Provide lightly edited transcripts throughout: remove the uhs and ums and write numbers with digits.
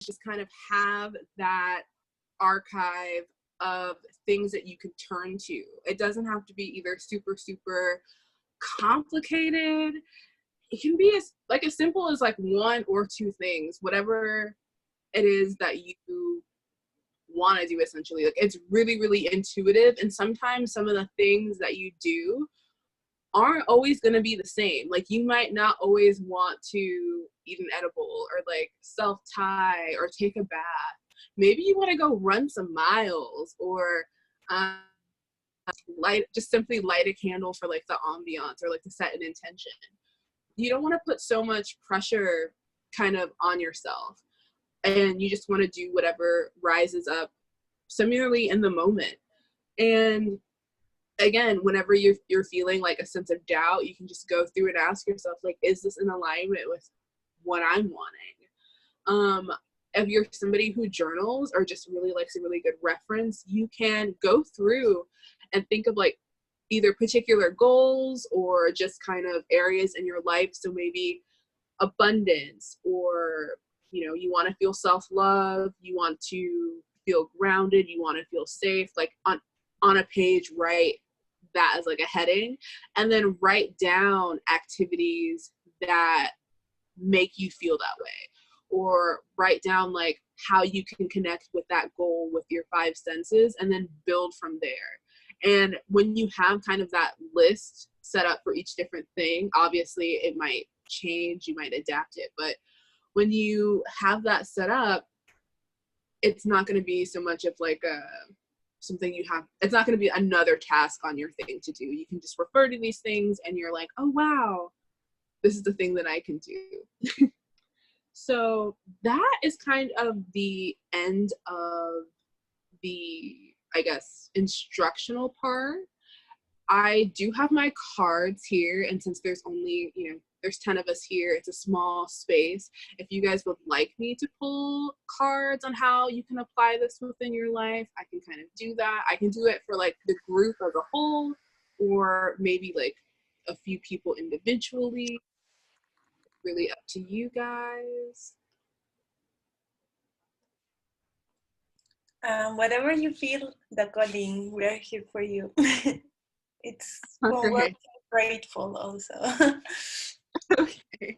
just kind of have that archive of things that you can turn to. It doesn't have to be either super, super complicated. It can be as simple as like one or two things, whatever it is that you want to do, essentially. Like, it's really, really intuitive, and sometimes some of the things that you do aren't always going to be the same. Like, you might not always want to eat an edible or like self-tie or take a bath. Maybe you want to go run some miles, or just simply light a candle for like the ambiance, or like to set an intention. You don't want to put so much pressure kind of on yourself, and you just want to do whatever rises up similarly in the moment. And again, whenever you're feeling like a sense of doubt, you can just go through and ask yourself, like, is this in alignment with what I'm wanting? If you're somebody who journals or just really likes a really good reference, you can go through and think of like either particular goals or just kind of areas in your life. So maybe abundance, or, you know, you want to feel self-love, you want to feel grounded, you want to feel safe. Like on a page, write that as like a heading, and then write down activities that make you feel that way, or write down like how you can connect with that goal with your 5 senses, and then build from there. And when you have kind of that list set up for each different thing, obviously it might change, you might adapt it, but when you have that set up, it's not going to be so much of like something you have, it's not going to be another task on your thing to do. You can just refer to these things and you're like, oh wow, this is the thing that I can do. So that is kind of the end of the, I guess, instructional part. I do have my cards here, and since there's only, you know, there's 10 of us here, it's a small space. If you guys would like me to pull cards on how you can apply this within your life, I can kind of do that. I can do it for like the group as a whole, or maybe like a few people individually. Really up to you guys. Whatever you feel, the calling, we're here for you. It's Okay. we're grateful also. Okay.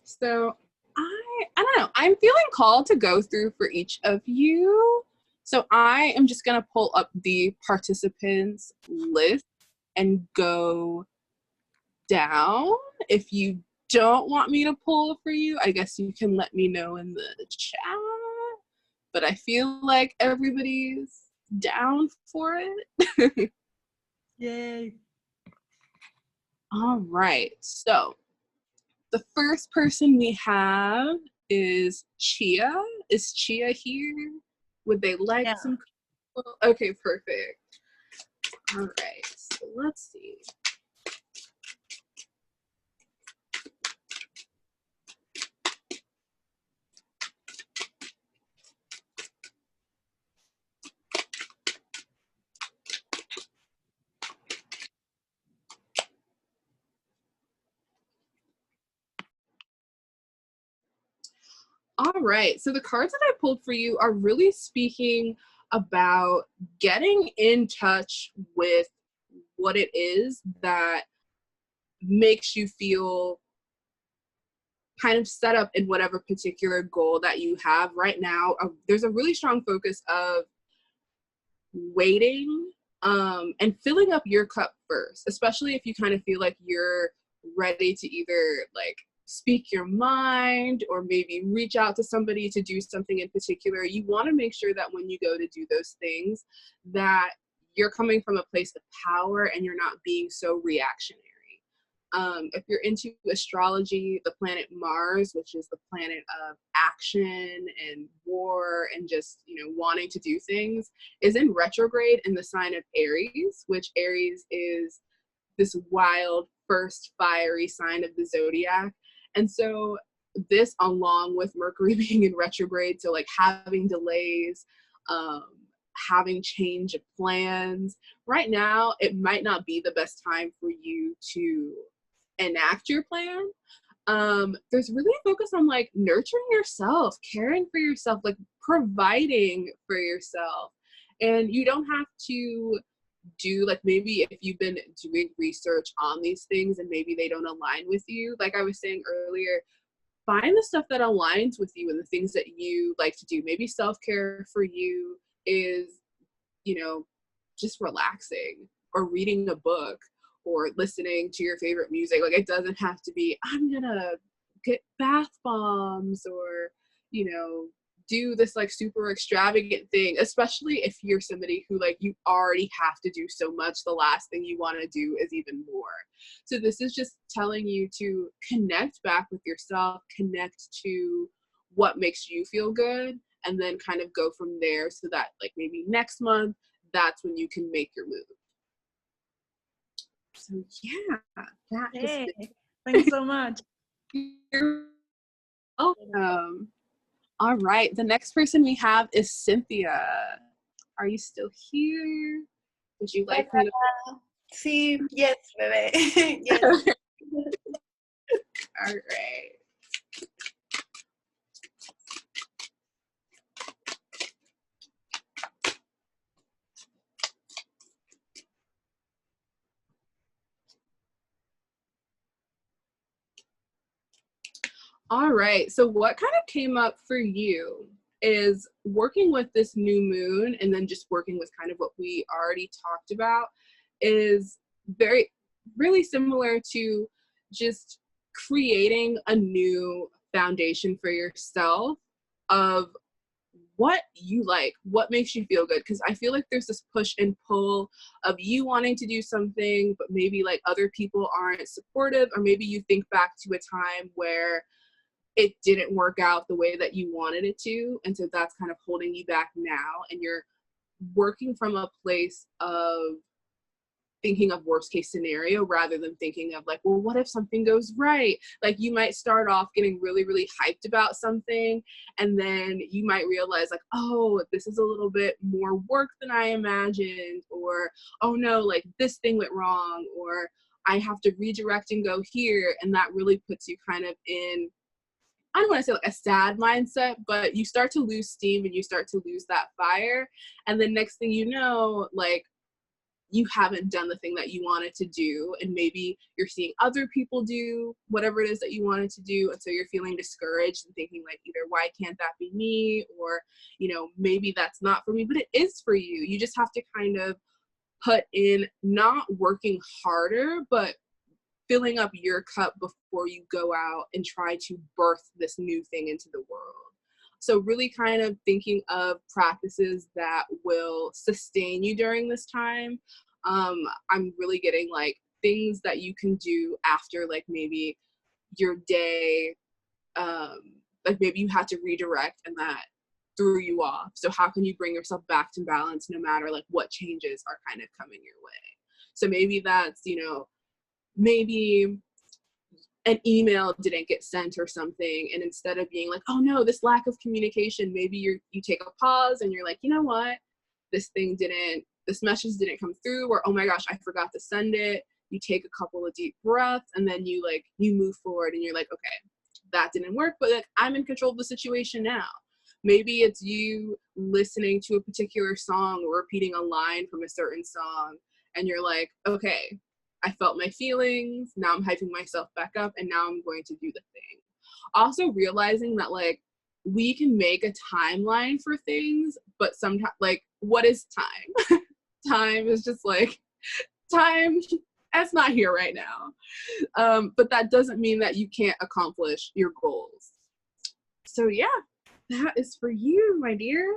So I don't know. I'm feeling called to go through for each of you. So I am just gonna pull up the participants list and go down. If you don't want me to pull for you, I guess you can let me know in the chat. But I feel like everybody's down for it. Yay. All right, so the first person we have is Chia. Is Chia here? Would they like some? Okay, perfect. All right, so let's see. All right, so the cards that I pulled for you are really speaking about getting in touch with what it is that makes you feel kind of set up in whatever particular goal that you have right now. There's a really strong focus of waiting and filling up your cup first, especially if you kind of feel like you're ready to either like speak your mind or maybe reach out to somebody to do something in particular. You want to make sure that when you go to do those things that you're coming from a place of power and you're not being so reactionary. If you're into astrology, the planet Mars, which is the planet of action and war and just, you know, wanting to do things, is in retrograde in the sign of Aries, which Aries is this wild, first fiery sign of the zodiac. And so this, along with Mercury being in retrograde, so like having delays, having change of plans, right now it might not be the best time for you to enact your plan. there's really a focus on like nurturing yourself, caring for yourself, like providing for yourself. And you don't have to do, like, maybe if you've been doing research on these things and maybe they don't align with you, like I was saying earlier, find the stuff that aligns with you and the things that you like to do. Maybe self-care for you is, you know, just relaxing or reading a book or listening to your favorite music. Like, it doesn't have to be, I'm gonna get bath bombs or, you know, do this like super extravagant thing, especially if you're somebody who like you already have to do so much. The last thing you want to do is even more. So this is just telling you to connect back with yourself, connect to what makes you feel good, and then kind of go from there, so that like maybe next month, that's when you can make your move. So yeah, that Hey, thanks so much. You're welcome. All right, the next person we have is Cynthia. Are you still here? Would you like me to? Sí, yes, bebé. Yes. All right. All right, so what kind of came up for you is working with this new moon, and then just working with kind of what we already talked about, is really similar to just creating a new foundation for yourself of what you like, what makes you feel good. Because I feel like there's this push and pull of you wanting to do something, but maybe like other people aren't supportive, or maybe you think back to a time where it didn't work out the way that you wanted it to, and so that's kind of holding you back now, and you're working from a place of thinking of worst case scenario rather than thinking of like, well, what if something goes right? Like, you might start off getting really, really hyped about something, and then you might realize like, oh, this is a little bit more work than I imagined, or oh no, like this thing went wrong, or I have to redirect and go here. And that really puts you kind of in, I don't want to say like a sad mindset, but you start to lose steam and you start to lose that fire. And then next thing you know, like, you haven't done the thing that you wanted to do, and maybe you're seeing other people do whatever it is that you wanted to do, and so you're feeling discouraged and thinking like, either why can't that be me, or, you know, maybe that's not for me, but it is for you. You just have to kind of put in, not working harder, but filling up your cup before you go out and try to birth this new thing into the world. So really kind of thinking of practices that will sustain you during this time. I'm really getting like things that you can do after like maybe your day, like maybe you had to redirect and that threw you off. So how can you bring yourself back to balance no matter like what changes are kind of coming your way? So maybe that's, you know, maybe an email didn't get sent or something, and instead of being like, oh no, this lack of communication, maybe you take a pause and you're like, you know what, this message didn't come through, or oh my gosh, I forgot to send it. You take a couple of deep breaths, and then you move forward, and you're like, okay, that didn't work, but like, I'm in control of the situation now. Maybe it's you listening to a particular song or repeating a line from a certain song, and you're like, okay, I felt my feelings, now I'm hyping myself back up, and now I'm going to do the thing. Also realizing that like, we can make a timeline for things, but sometimes, like, what is time? Time is just like, time, that's not here right now. But that doesn't mean that you can't accomplish your goals. So yeah, that is for you, my dear.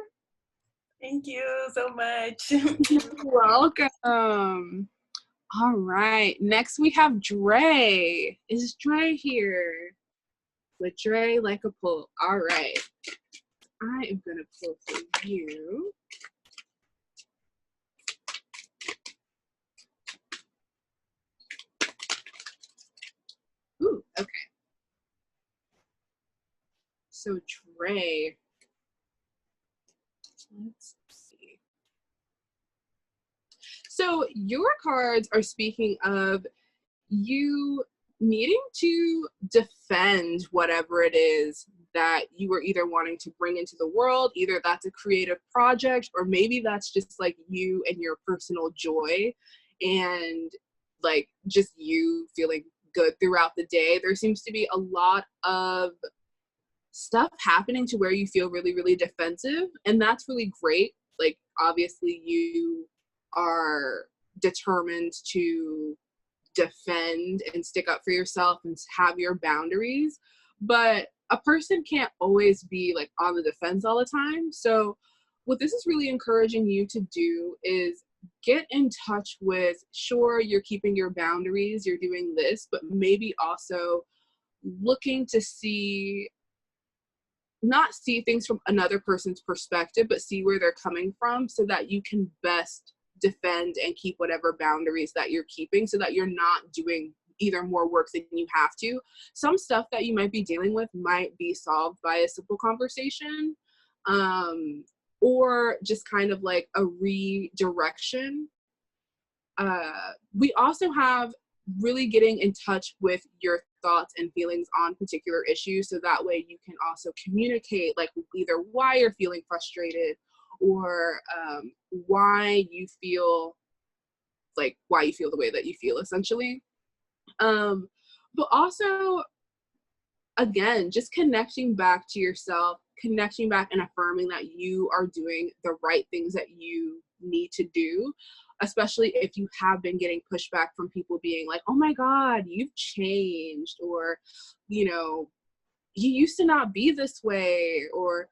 Thank you so much. You're welcome. All right, next we have Dre. Is Dre here? With Dre like a pull. All right, I am gonna pull for you. Ooh, okay. So Dre, let's see. So your cards are speaking of you needing to defend whatever it is that you are either wanting to bring into the world. Either that's a creative project, or maybe that's just like you and your personal joy and like just you feeling good throughout the day. There seems to be a lot of stuff happening to where you feel really, really defensive, and that's really great. Like, obviously you are determined to defend and stick up for yourself and have your boundaries, but a person can't always be like on the defense all the time. So what this is really encouraging you to do is get in touch with, sure, you're keeping your boundaries, you're doing this, but maybe also looking to see, not see things from another person's perspective, but see where they're coming from so that you can best defend and keep whatever boundaries that you're keeping, so that you're not doing either more work than you have to. Some stuff that you might be dealing with might be solved by a simple conversation, or just kind of like a redirection. We also have really getting in touch with your thoughts and feelings on particular issues, so that way you can also communicate like either why you're feeling frustrated, or why you feel the way that you feel, essentially. But also, again, just connecting back to yourself, connecting back and affirming that you are doing the right things that you need to do, especially if you have been getting pushback from people being like, oh my God, you've changed, or, you know, you used to not be this way, or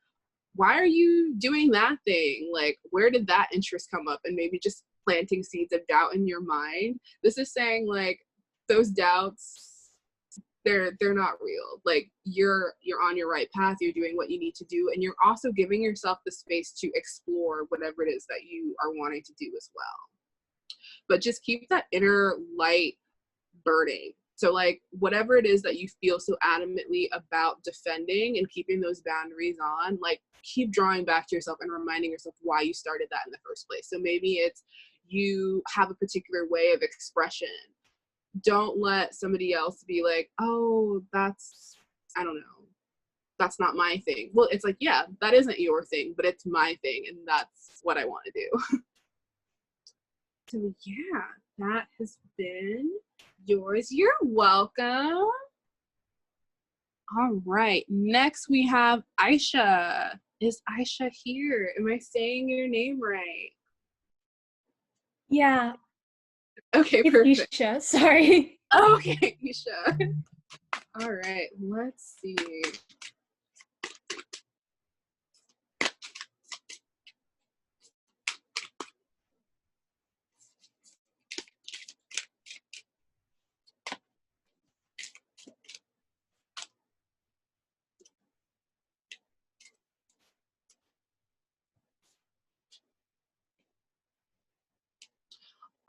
why are you doing that thing? Like, where did that interest come up? And maybe just planting seeds of doubt in your mind. This is saying like those doubts, they're not real. Like, you're on your right path, you're doing what you need to do, and you're also giving yourself the space to explore whatever it is that you are wanting to do as well. But just keep that inner light burning. So like whatever it is that you feel so adamantly about defending and keeping those boundaries on, like keep drawing back to yourself and reminding yourself why you started that in the first place. So maybe it's you have a particular way of expression. Don't let somebody else be like, oh, that's, I don't know, that's not my thing. Well, it's like, yeah, that isn't your thing, but it's my thing, and that's what I want to do. So yeah, that has been yours. You're welcome. All right, next we have Aisha. Is Aisha here? Am I saying your name right? Yeah. Okay, it's perfect. Isha, sorry. Okay, Isha. All right, let's see.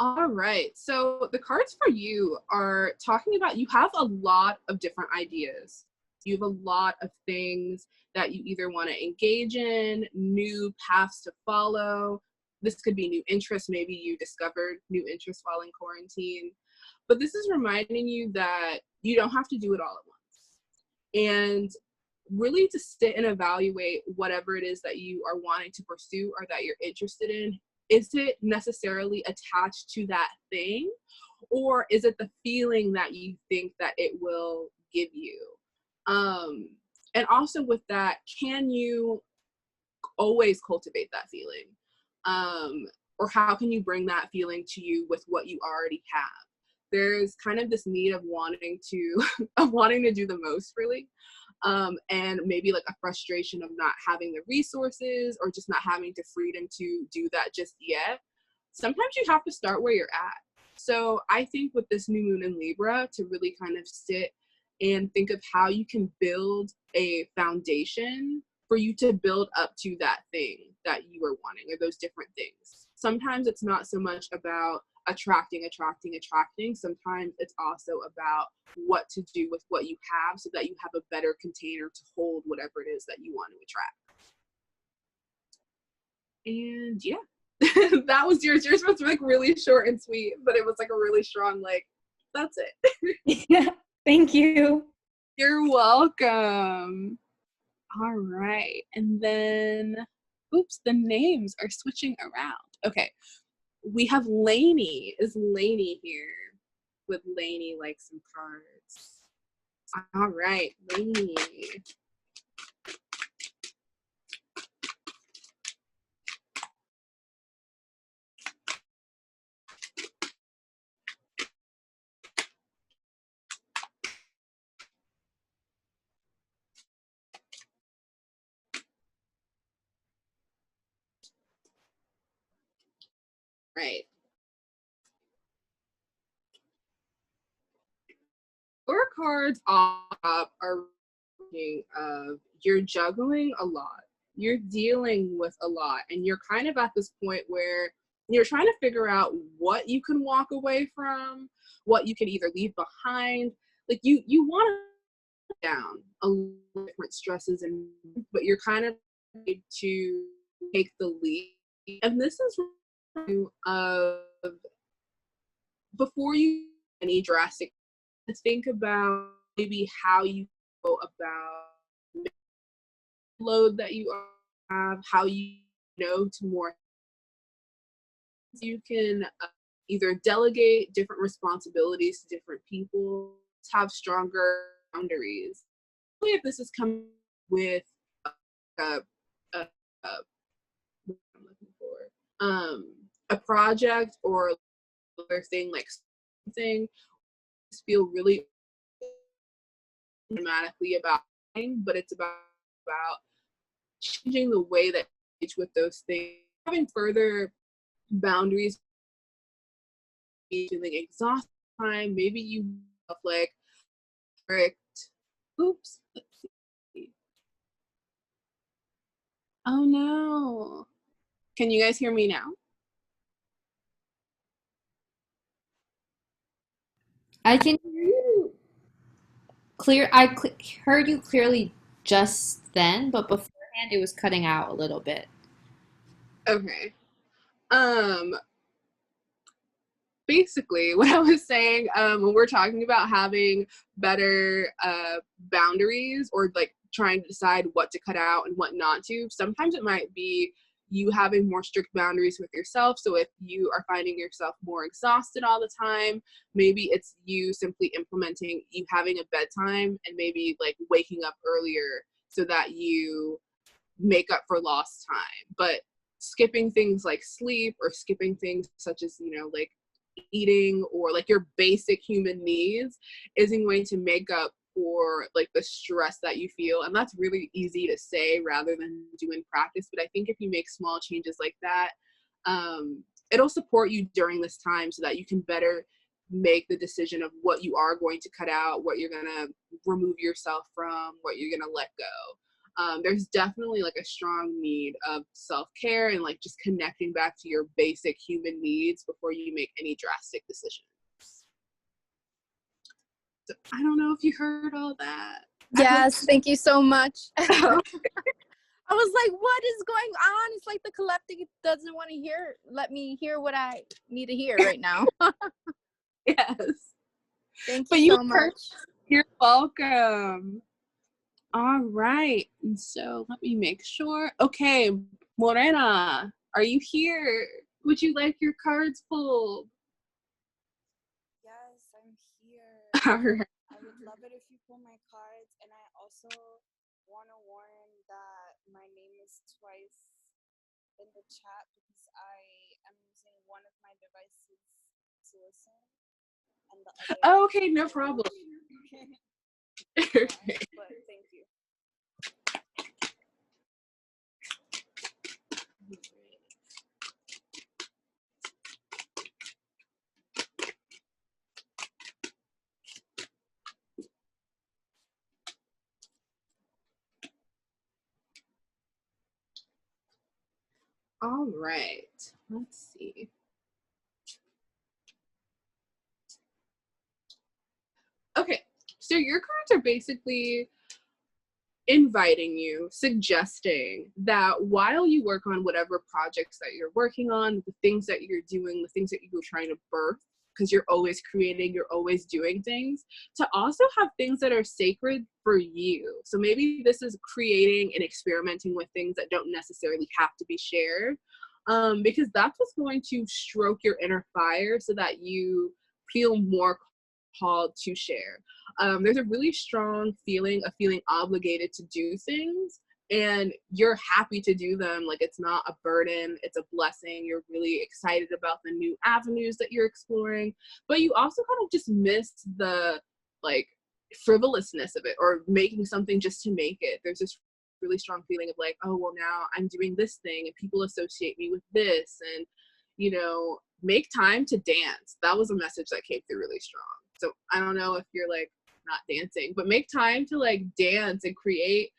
All right, so the cards for you are talking about, you have a lot of different ideas. You have a lot of things that you either want to engage in, new paths to follow. This could be new interests. Maybe you discovered new interests while in quarantine. But this is reminding you that you don't have to do it all at once. And really to sit and evaluate whatever it is that you are wanting to pursue or that you're interested in. Is it necessarily attached to that thing, or is it the feeling that you think that it will give you? And also with that, can you always cultivate that feeling? Or how can you bring that feeling to you with what you already have? There's kind of this need of wanting to do the most, really. And maybe like a frustration of not having the resources or just not having the freedom to do that just yet. Sometimes you have to start where you're at. So I think with this new moon in Libra, to really kind of sit and think of how you can build a foundation for you to build up to that thing that you are wanting, or those different things. Sometimes it's not so much about attracting. Sometimes it's also about what to do with what you have so that you have a better container to hold whatever it is that you want to attract. And yeah, that was yours. Yours was like really short and sweet, but it was like a really strong, like, that's it. Yeah. Thank you. You're welcome. All right. And then, oops, the names are switching around. Okay. We have Lainey. Is Lainey here? Would Lainey like some cards? All right, Lainey. Right. Your cards up are of you're juggling a lot. You're dealing with a lot, and you're kind of at this point where you're trying to figure out what you can walk away from, what you can either leave behind. Like you want to down a lot of different stresses, and but you're kind of need to take the lead. And this is of before you any drastic, think about maybe how you go about load that you have, how you know to more. You can either delegate different responsibilities to different people, have stronger boundaries. If this is coming with a, a, a what I'm looking for, a project or other thing like something, feel really dramatically about, but it's about changing the way that you engage with those things, having further boundaries, feeling exhausted time. Maybe you have like strict. Oops. Let's see. Oh no. Can you guys hear me now? I can hear you clear. Heard you clearly just then, but beforehand it was cutting out a little bit. Okay. Basically what I was saying, when we're talking about having better boundaries or like trying to decide what to cut out and what not to, sometimes it might be you having more strict boundaries with yourself. So if you are finding yourself more exhausted all the time, maybe it's you simply implementing you having a bedtime and maybe like waking up earlier so that you make up for lost time. But skipping things like sleep or skipping things such as, you know, like eating or like your basic human needs isn't going to make up for like the stress that you feel. And that's really easy to say rather than do in practice. But I think if you make small changes like that, it'll support you during this time so that you can better make the decision of what you are going to cut out, what you're going to remove yourself from, what you're going to let go. There's definitely like a strong need of self-care and like just connecting back to your basic human needs before you make any drastic decisions. So I don't know if you heard all that. Yes, thank you so much. I was like, what is going on? It's like the collective doesn't want to let me hear what I need to hear right now. Yes. Thank you so much. You're welcome. All right, and so let me make sure. Okay, Morena, are you here? Would you like your cards pulled? Yes, I'm here. All right. I would love it if you pull my cards, and I also want to warn that my name is twice in the chat because I am using one of my devices to listen, and the other. Oh, okay, no problem. But thank you. All right, let's see. Okay, so your cards are basically inviting you, suggesting that while you work on whatever projects that you're working on, the things that you're doing, the things that you're trying to birth, because you're always creating, you're always doing things, to also have things that are sacred for you. So maybe this is creating and experimenting with things that don't necessarily have to be shared, because that's what's going to stroke your inner fire so that you feel more called to share. There's a really strong feeling of feeling obligated to do things, and you're happy to do them. Like, it's not a burden, it's a blessing. You're really excited about the new avenues that you're exploring, but you also kind of just miss the like frivolousness of it, or making something just to make it. There's this really strong feeling of like, oh, well, now I'm doing this thing and people associate me with this, and you know, make time to dance. That was a message that came through really strong. So I don't know if you're like not dancing, but make time to like dance and create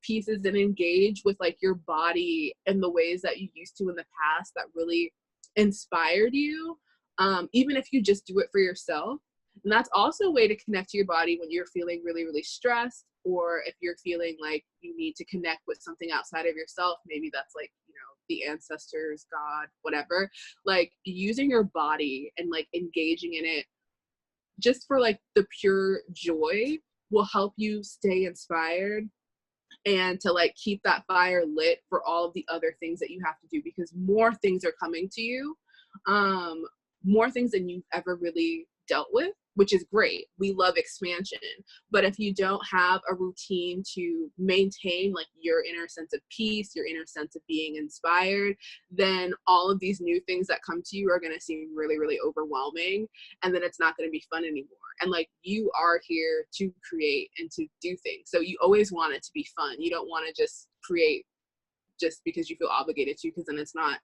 pieces and engage with like your body in the ways that you used to in the past that really inspired you, even if you just do it for yourself. And that's also a way to connect to your body when you're feeling really, really stressed, or if you're feeling like you need to connect with something outside of yourself. Maybe that's like, you know, the ancestors, God, whatever. Like, using your body and like engaging in it just for like the pure joy will help you stay inspired and to like keep that fire lit for all of the other things that you have to do, because more things are coming to you, more things than you've ever really dealt with, which is great. We love expansion. But if you don't have a routine to maintain like your inner sense of peace, your inner sense of being inspired, then all of these new things that come to you are going to seem really, really overwhelming. And then it's not going to be fun anymore. And like, you are here to create and to do things. So you always want it to be fun. You don't want to just create just because you feel obligated to, because then it's not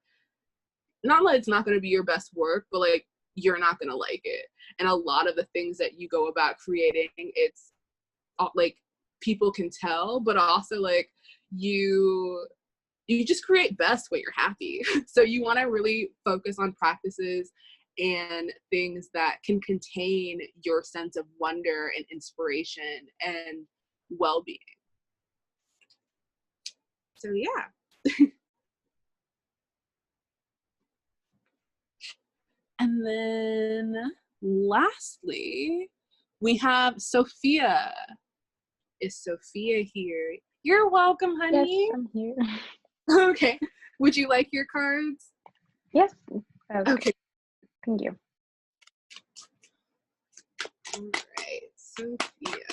like it's not going to be your best work, but like, you're not going to like it. And a lot of the things that you go about creating, it's like people can tell, but also like you just create best when you're happy. So you want to really focus on practices and things that can contain your sense of wonder and inspiration and well-being. So yeah. And then lastly, we have Sophia. Is Sophia here? You're welcome, honey. Yes, I'm here. Okay. Would you like your cards? Yes. Okay. Thank you. All right, Sophia.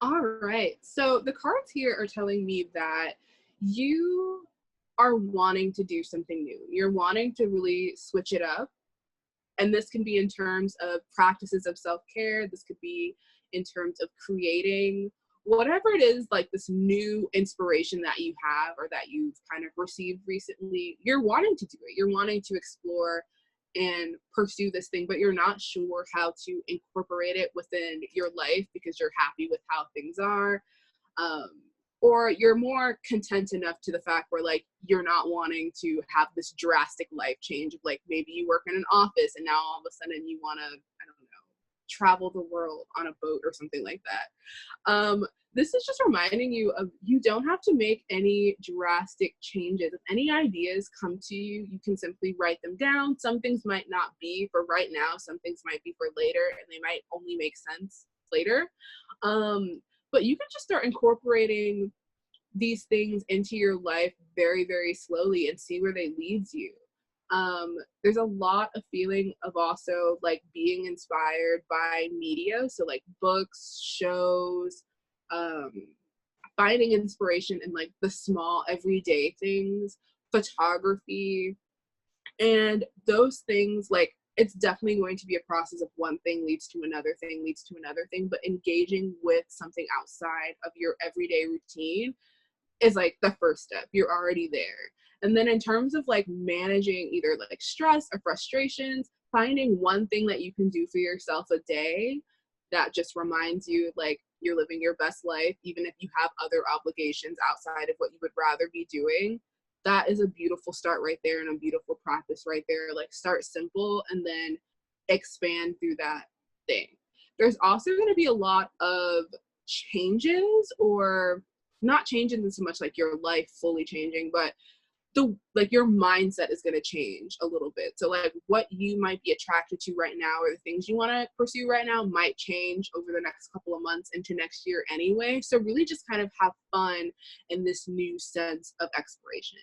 All right, so the cards here are telling me that you are wanting to do something new. You're wanting to really switch it up. And this can be in terms of practices of self-care. This could be in terms of creating whatever it is, like this new inspiration that you have or that you've kind of received recently. You're wanting to do it. You're wanting to explore and pursue this thing, but you're not sure how to incorporate it within your life because you're happy with how things are. Or you're more content enough to the fact where like you're not wanting to have this drastic life change of like, maybe you work in an office and now all of a sudden you want to, I don't know, travel the world on a boat or something like that. This is just reminding you of, you don't have to make any drastic changes. If any ideas come to you, you can simply write them down. Some things might not be for right now. Some things might be for later, and they might only make sense later. But you can just start incorporating these things into your life very, very slowly and see where they leads you. There's a lot of feeling of also like being inspired by media. So like books, shows, finding inspiration in like the small everyday things, photography, and those things, like, it's definitely going to be a process of one thing leads to another thing leads to another thing, but engaging with something outside of your everyday routine is like the first step. You're already there. And then in terms of like managing either like stress or frustrations, finding one thing that you can do for yourself a day that just reminds you like, you're living your best life, even if you have other obligations outside of what you would rather be doing. That is a beautiful start right there and a beautiful practice right there. Like, start simple and then expand through that thing. There's also going to be a lot of changes, or not changes in so much like your life fully changing, but your mindset is going to change a little bit. So like what you might be attracted to right now, or the things you want to pursue right now, might change over the next couple of months into next year anyway. So really just kind of have fun in this new sense of exploration.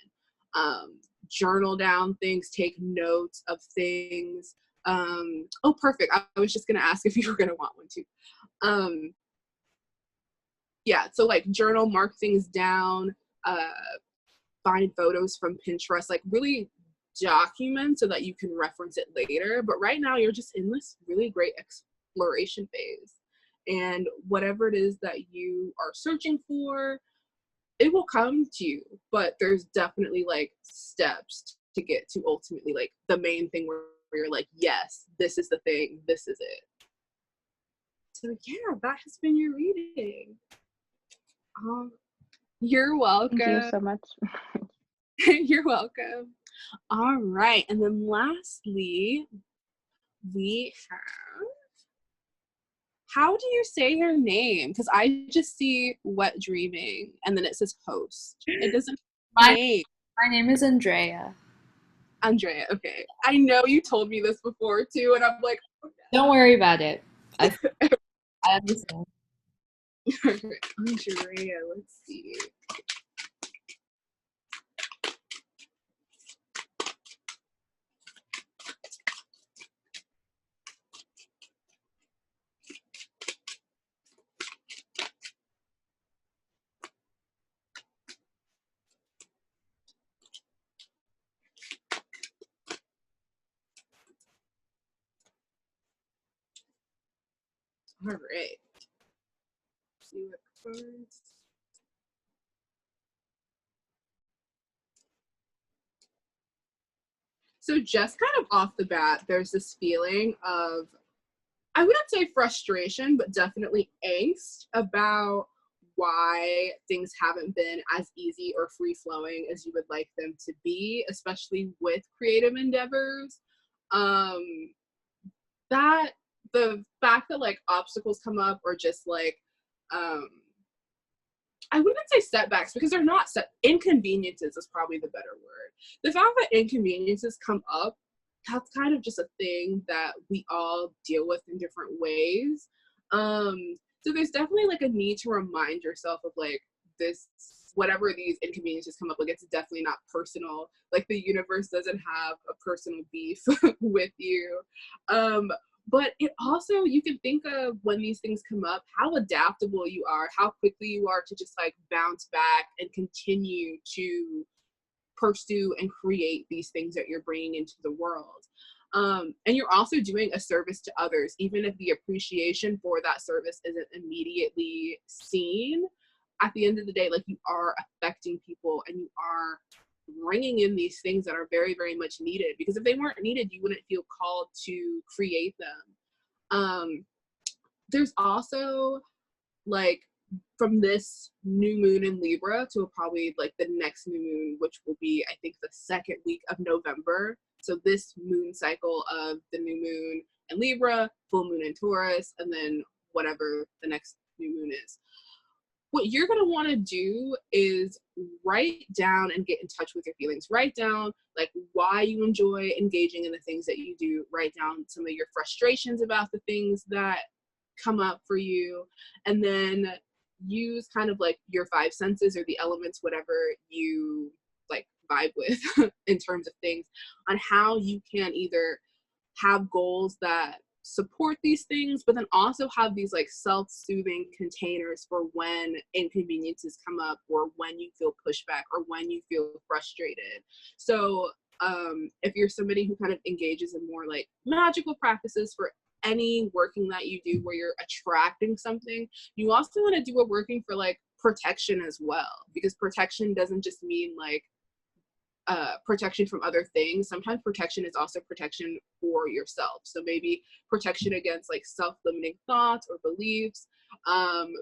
Journal down things, take notes of things. Oh, perfect. I was just going to ask if you were going to want one too. Yeah, so like journal, mark things down, find photos from Pinterest, like really document so that you can reference it later. But right now you're just in this really great exploration phase. And whatever it is that you are searching for, it will come to you. But there's definitely like steps to get to ultimately like the main thing where you're like, yes, this is the thing, this is it. So yeah, that has been your reading. You're welcome. Thank you so much. You're welcome. All right. And then lastly, we have, how do you say your name? Because I just see Wet Dreaming and then it says host. It doesn't name. My name is Andrea. Andrea, okay. I know you told me this before too, and I'm like, okay. Don't worry about it. I understand. Andrea, let's see. All right. Let's see what cards. So just kind of off the bat, there's this feeling of, I wouldn't say frustration, but definitely angst about why things haven't been as easy or free-flowing as you would like them to be, especially with creative endeavors. That the fact that like obstacles come up, or just like I wouldn't say setbacks, because they're not inconveniences is probably the better word. The fact that inconveniences come up, that's kind of just a thing that we all deal with in different ways. So there's definitely like a need to remind yourself of like this, whatever these inconveniences come up, like it's definitely not personal. Like the universe doesn't have a personal beef with you. But it also, you can think of when these things come up, how adaptable you are, how quickly you are to just like bounce back and continue to pursue and create these things that you're bringing into the world. And you're also doing a service to others, even if the appreciation for that service isn't immediately seen. At the end of the day, like, you are affecting people and you are bringing in these things that are very, very much needed, because if they weren't needed, you wouldn't feel called to create them. There's also, like, from this new moon in Libra to probably like the next new moon, which will be, I think, the second week of November. So this moon cycle of the new moon in Libra, full moon in Taurus, and then whatever the next new moon is. What you're going to want to do is write down and get in touch with your feelings. Write down like why you enjoy engaging in the things that you do. Write down some of your frustrations about the things that come up for you, and then use kind of like your five senses or the elements, whatever you like vibe with in terms of things, on how you can either have goals that support these things, but then also have these like self-soothing containers for when inconveniences come up, or when you feel pushback, or when you feel frustrated. So if you're somebody who kind of engages in more like magical practices, for any working that you do where you're attracting something, you also want to do a working for like protection as well, because protection doesn't just mean like protection from other things. Sometimes protection is also protection for yourself. So maybe protection against like self-limiting thoughts or beliefs,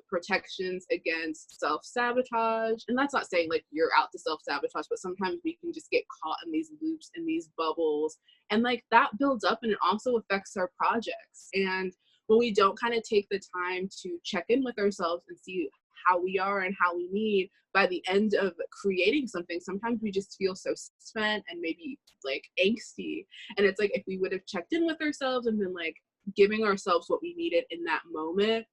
protections against self-sabotage. And that's not saying like you're out to self-sabotage, but sometimes we can just get caught in these loops and these bubbles, and like that builds up, and it also affects our projects. And when we don't kind of take the time to check in with ourselves and see how we are and how we need, by the end of creating something, sometimes we just feel so spent and maybe like angsty. And it's like, if we would have checked in with ourselves and been like giving ourselves what we needed in that moment,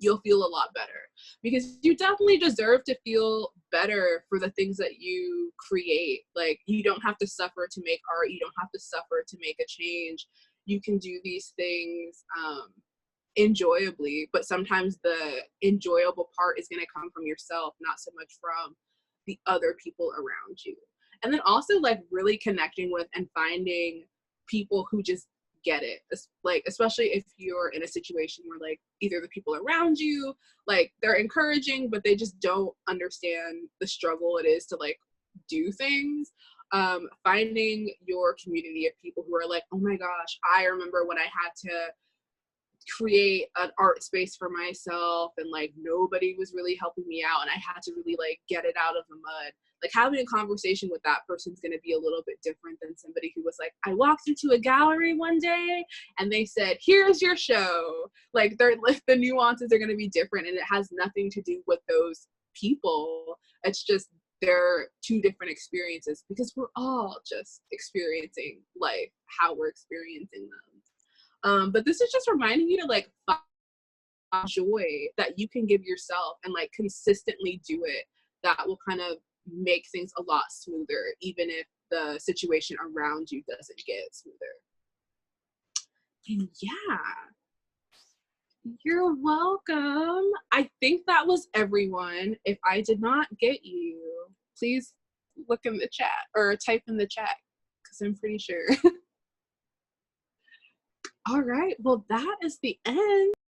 you'll feel a lot better, because you definitely deserve to feel better for the things that you create. Like, you don't have to suffer to make art. You don't have to suffer to make a change. You can do these things enjoyably, but sometimes the enjoyable part is going to come from yourself, not so much from the other people around you. And then also like really connecting with and finding people who just get it, like especially if you're in a situation where like either the people around you, like they're encouraging but they just don't understand the struggle it is to like do things. Finding your community of people who are like, oh my gosh, I remember when I had to create an art space for myself and like nobody was really helping me out and I had to really like get it out of the mud. Like, having a conversation with that person's going to be a little bit different than somebody who was like, I walked into a gallery one day and they said, here's your show. Like, they're like, the nuances are going to be different, and it has nothing to do with those people. It's just they're two different experiences, because we're all just experiencing life how we're experiencing them. But this is just reminding you to like find joy that you can give yourself and like consistently do it. That will kind of make things a lot smoother, even if the situation around you doesn't get smoother. And yeah, you're welcome. I think that was everyone. If I did not get you, please look in the chat or type in the chat, because I'm pretty sure. All right, well, that is the end.